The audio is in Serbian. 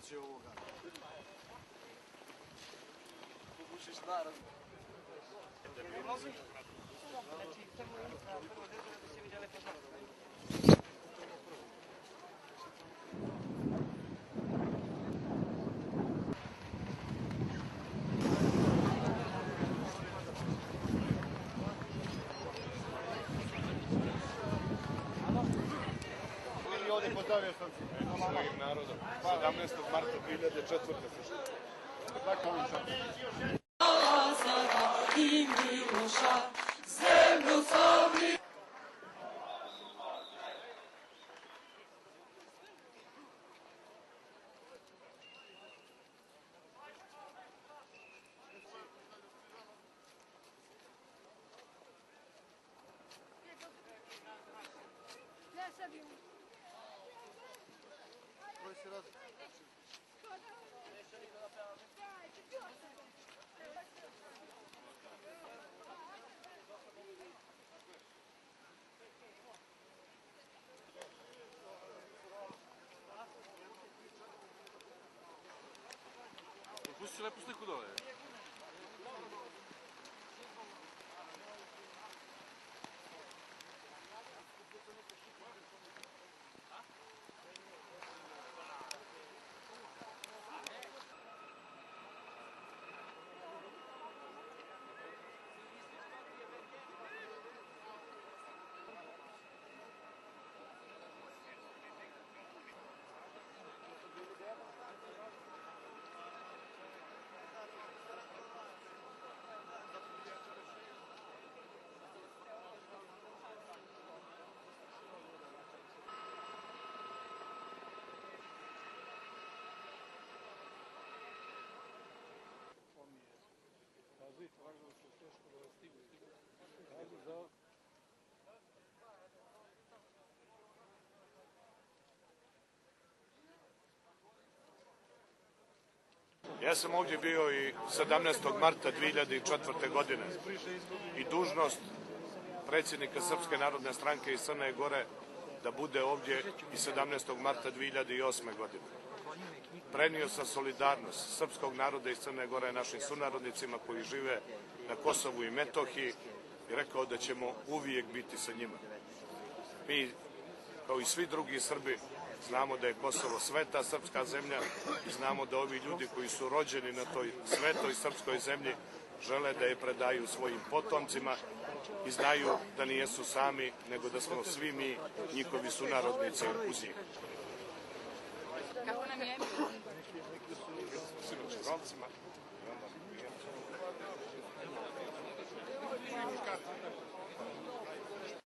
znači ovoga. Povučiš narod. Znači, prvo dete da se vidjeli poznati. Pozdravio sam svojim narodom. 17. marta 2004. Pusti lepu sliku dole. Ja sam ovdje bio i 17. marta 2004. godine i dužnost predsjednika Srpske narodne stranke iz Crne Gore da bude ovdje i 17. marta 2008. godine. Prenio sam solidarnost srpskog naroda iz Crne Gore našim sunarodnicima koji žive na Kosovu i Metohiji i rekao da ćemo uvijek biti sa njima. Mi, kao i svi drugi Srbi, znamo da je Kosovo sveta srpska zemlja i znamo da ovi ljudi koji su rođeni na toj svetoj srpskoj zemlji žele da je predaju svojim potomcima i znaju da nijesu sami, nego da smo svi mi njihovi sunarodnici uz njih. Kako nam je? Sinoć Romcima,